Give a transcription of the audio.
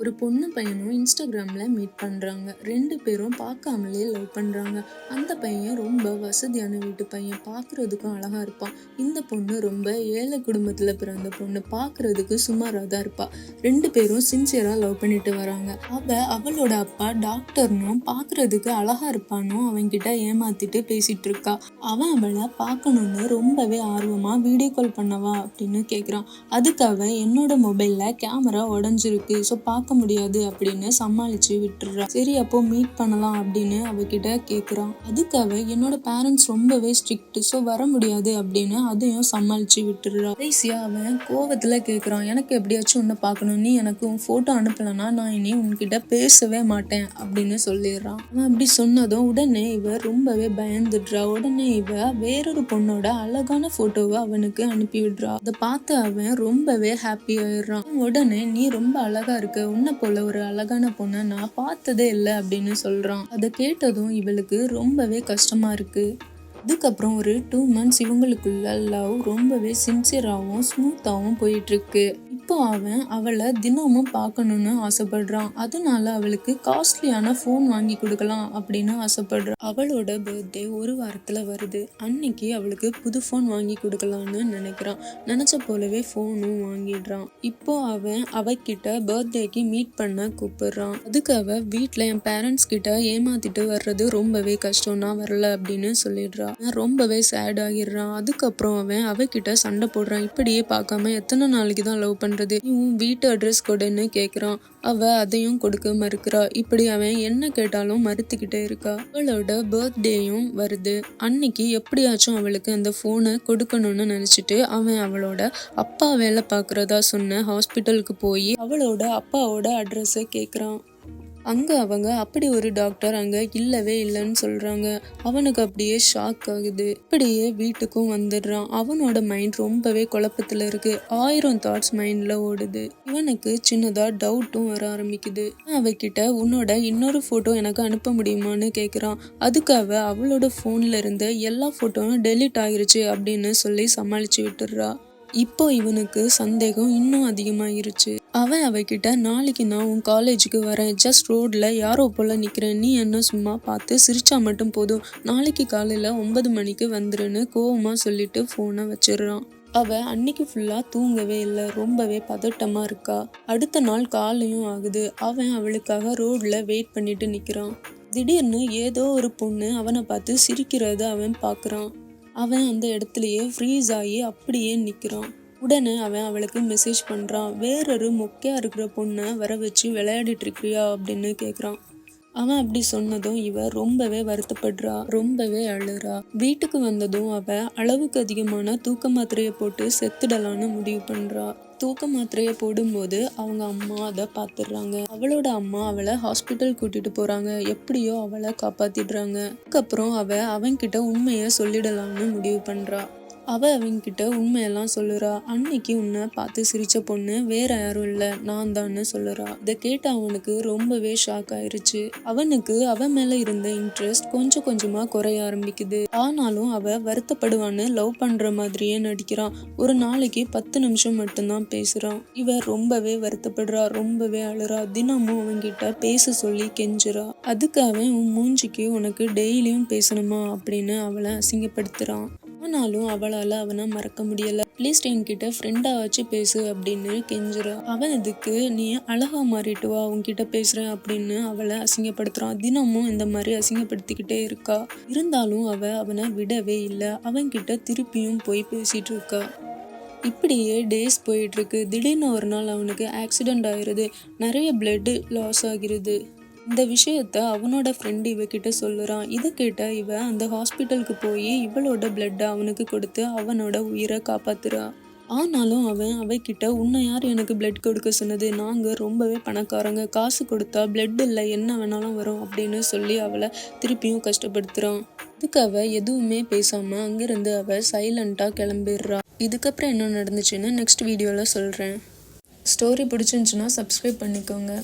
ஒரு பொண்ணு பையனும் இன்ஸ்டாகிராம்ல மீட் பண்றாங்க. 2 பேரும் பார்க்காமலே லவ் பண்றாங்க. அந்த பையன் ரொம்ப வசதியான வீட்டு பையன். பார்க்கறதுக்கும் அழகா இருப்பான். இந்த பொண்ணு ரொம்ப ஏழை குடும்பத்துல பிறந்த பொண்ணு. பார்க்கறதுக்கு சுமாரா தான் இருப்பா. 2 பேரும் சின்சியரா லவ் பண்ணிட்டு வராங்க. அவளோட அப்பா டாக்டர்னும் பார்க்கறதுக்கு அழகா இருப்பானும் அவன்கிட்ட ஏமாத்திட்டு பேசிட்டு இருக்கா. அவன் அவளை பார்க்கணும்னு ரொம்பவே ஆர்வமா வீடியோ கால் பண்ணவா அப்படின்னு கேக்குறான். அதுக்கு அவன் என்னோட மொபைல்ல கேமரா உடஞ்சிருக்கு, ஸோ பார்க்க முடியாது அப்படின்னு சமாளிச்சு விட்டுறா. சரி அப்போ மீட் பண்ணலாம் அப்படின்னு அவகிட்ட கேக்குறான். அதுக்கு அவ என்னோட பேரண்ட்ஸ் ரொம்பவே ஸ்ட்ரிக்ட், ஸோ வர முடியாது அப்படின்னு அதையும் சமாளிச்சு விட்டுறா. கடைசியா அவன் கோவத்துல கேக்குறான், எனக்கு எப்படியாச்சும் உன்னை பார்க்கணும், நீ எனக்கு உன் போட்டோ அனுப்பலன்னா நான் இனி உன்கிட்ட பேசவே மாட்டேன் அப்படின்னு சொல்லிடுறான். அவன் அப்படி சொன்னதும் உடனே இவ ரொம்பவே பயந்துடுறா. உடனே இவ வேறொரு பொண்ணோட அழகான போட்டோவை அவனுக்கு அனுப்பி விடுறா. அதை பார்த்து அவன் ரொம்பவே ஹாப்பி ஆயிடுறான். உடனே நீ ரொம்ப அழகா இருக்க, உன்னை போல ஒரு அழகான பொண்ணை நான் பார்த்ததே இல்லை அப்படின்னு சொல்றான். அதை கேட்டதும் இவளுக்கு ரொம்பவே கஷ்டமா இருக்கு. அதுக்கப்புறம் ஒரு 2 months இவங்களுக்குள்ள லவ் ரொம்பவே சின்சியராகவும் ஸ்மூத்தாகவும் போயிட்டு இருக்கு. இப்போ அவன் அவளை தினமும் பார்க்கணும்னு ஆசைப்படுறான். அதனால அவளுக்கு காஸ்ட்லியான ஃபோன் வாங்கி கொடுக்கலாம் அப்படின்னு ஆசைப்படுறான். அவளோட பர்த்டே ஒரு வாரத்துல வருது. அன்னைக்கு அவளுக்கு புது ஃபோன் வாங்கி கொடுக்கலான்னு நினைக்கிறான். நினைச்ச போலவே ஃபோனும் வாங்கிடுறான். இப்போ அவன் அவகிட்ட பர்த்டேக்கு மீட் பண்ண கூப்பிடுறான். அதுக்கு அவ வீட்டுல என் பேரண்ட்ஸ் கிட்ட ஏமாத்திட்டு வர்றது ரொம்பவே கஷ்டம், நான் வரல அப்படின்னு சொல்லிடுறா. ரொம்பவே சேட் ஆகிடுறான். அதுக்கப்புறம் அவன் அவகிட்ட சண்டை போடுறான். இப்படியே பார்க்காம எத்தனை நாளைக்கு தான் லவ் பண்றது, இவன் வீட்டு அட்ரஸ் கொடுன்னு கேக்குறான். அவ அதையும் கொடுக்க மறுக்கிறா. இப்படி அவன் என்ன கேட்டாலும் மறுத்துக்கிட்டே இருக்கா. அவளோட பர்த்டேயும் வருது. அன்னைக்கு எப்படியாச்சும் அவளுக்கு அந்த போனை கொடுக்கணும்னு நினைச்சிட்டு அவன் அவளோட அப்பா வேலை பார்க்கறதா சொன்ன ஹாஸ்பிட்டலுக்கு போய் அவளோட அப்பாவோட அட்ரஸை கேக்குறான். அங்க அவங்க அப்படி ஒரு டாக்டர் அங்க இல்லவே இல்லைன்னு சொல்றாங்க. அவனுக்கு அப்படியே ஷாக் ஆகுது. அப்படியே வீட்டுக்கும் வந்துடுறான். அவனோட மைண்ட் ரொம்பவே குழப்பத்துல இருக்கு. 1000 தாட்ஸ் மைண்ட்ல ஓடுது. இவனுக்கு சின்னதா டவுட்டும் வர ஆரம்பிக்குது. அவகிட்ட உன்னோட இன்னொரு போட்டோ எனக்கு அனுப்ப முடியுமான்னு கேக்குறான். அதுக்கு அவளோட போன்ல இருந்த எல்லா போட்டோவும் டெலீட் ஆயிருச்சு அப்படின்னு சொல்லி சமாளிச்சு விட்டுடுறா. இப்போ இவனுக்கு சந்தேகம் இன்னும் அதிகமாயிருச்சு. அவன் அவகிட்ட நாளைக்கு நான் உன் காலேஜுக்கு வரேன், ஜஸ்ட் ரோட்ல யாரோ போல நிக்கிறேன், நீ என்ன சும்மா பார்த்து சிரிச்சா மட்டும் போதும், நாளைக்கு காலையில 9 மணிக்கு வந்துருன்னு கோவமா சொல்லிட்டு போனை வச்சிடுறான். அவ அன்னைக்கு ஃபுல்லா தூங்கவே இல்லை. ரொம்பவே பதட்டமா இருக்கா. அடுத்த நாள் காலையும் ஆகுது. அவன் அவளுக்காக ரோட்ல வெயிட் பண்ணிட்டு நிக்கிறான். திடீர்னு ஏதோ ஒரு பொண்ணு அவனை பார்த்து சிரிக்கிறத அவன் பாக்குறான். அவன் அந்த இடத்துலயே ஃப்ரீஸ் ஆகி அப்படியே நிக்கிறான். உடனே அவன் அவளுக்கு மெசேஜ் பண்றான். வேறொரு மொக்கையா இருக்கிற பொண்ணை வர வச்சு விளையாடிட்டு இருக்கிறியா அப்படின்னு கேக்குறான். அவன் அப்படி சொன்னதும் இவ ரொம்பவே வருத்தப்படுறா, ரொம்பவே அழுறா. வீட்டுக்கு வந்ததும் அவ அளவுக்கு அதிகமான தூக்க மாத்திரையை போட்டு செத்துடலான்னு முடிவு பண்றா. தூக்க மாத்திரையை போடும்போது அவங்க அம்மா அதை பாத்துடுறாங்க. அவளோட அம்மா அவளை ஹாஸ்பிட்டல் கூட்டிட்டு போறாங்க. எப்படியோ அவளை காப்பாத்திடுறாங்க. அதுக்கப்புறம் அவன்கிட்ட உண்மைய சொல்லிடலாம்னு முடிவு பண்றா. அவன்கிட்ட உண்மையெல்லாம் சொல்லுறா. அன்னைக்கு உன்னை பார்த்து சிரிச்ச பொண்ணு வேற யாரும் இல்ல, நான் தான்னு சொல்லுறா. இதை கேட்ட அவனுக்கு ரொம்பவே ஷாக் ஆயிருச்சு. அவனுக்கு அவன் மேல இருந்த இன்ட்ரெஸ்ட் கொஞ்சம் கொஞ்சமா குறைய ஆரம்பிக்குது. ஆனாலும் அவ வருத்தப்படுவான்னு லவ் பண்ற மாதிரியே நடிக்கிறான். ஒரு நாளைக்கு 10 நிமிஷம் மட்டும்தான் பேசுறான். இவ ரொம்பவே வருத்தப்படுறா, ரொம்பவே அழுறா. தினமும் அவன்கிட்ட பேச சொல்லி கெஞ்சுறா. அதுக்கு அவன் உன் மூஞ்சிக்கு உனக்கு டெய்லியும் பேசணுமா அப்படின்னு அவளை அசிங்கப்படுத்துறான். ஆனாலும் அவளால அவனை மறக்க முடியல. அட்லீஸ்ட் என்கிட்ட ஃப்ரெண்டா வச்சு பேசு அப்படின்னு கெஞ்சுறா. அவன் இதுக்கு நீ அழகா மாறிட்டு வா, உன்கிட்ட பேசுறேன் அப்படின்னு அவளை அசிங்கப்படுத்துறான். தினமும் இந்த மாதிரி அசிங்கப்படுத்திக்கிட்டே இருக்கா. இருந்தாலும் அவனை விடவே இல்லை. அவன்கிட்ட திருப்பியும் போய் பேசிட்டு இருக்கா. இப்படியே டேஸ் போயிட்டு இருக்கு. திடீர்னு ஒரு நாள் அவனுக்கு ஆக்சிடென்ட் ஆயிருது. நிறைய பிளட் லாஸ் ஆகிறது. இந்த விஷயத்த அவனோட ஃப்ரெண்டு இவகிட்ட சொல்லுறான். இதை கேட்ட இவ அந்த ஹாஸ்பிட்டலுக்கு போய் இவளோட பிளட்டை அவனுக்கு கொடுத்து அவனோட உயிரை காப்பாத்துறா. ஆனாலும் அவகிட்ட உன்னை யார் எனக்கு பிளட் கொடுக்க சொன்னது, நாங்க ரொம்பவே பணக்காரங்க, காசு கொடுத்தா பிளட் இல்லை என்ன வேணாலும் வரும் அப்படின்னு சொல்லி அவளை திருப்பியும் கஷ்டப்படுத்துறான். இதுக்கு எதுவுமே பேசாம அங்கிருந்து சைலண்டா கிளம்பிடுறா. இதுக்கப்புறம் என்ன நடந்துச்சுன்னு நெக்ஸ்ட் வீடியோல சொல்றேன். ஸ்டோரி பிடிச்சிருந்துச்சுன்னா சப்ஸ்கிரைப் பண்ணிக்கோங்க.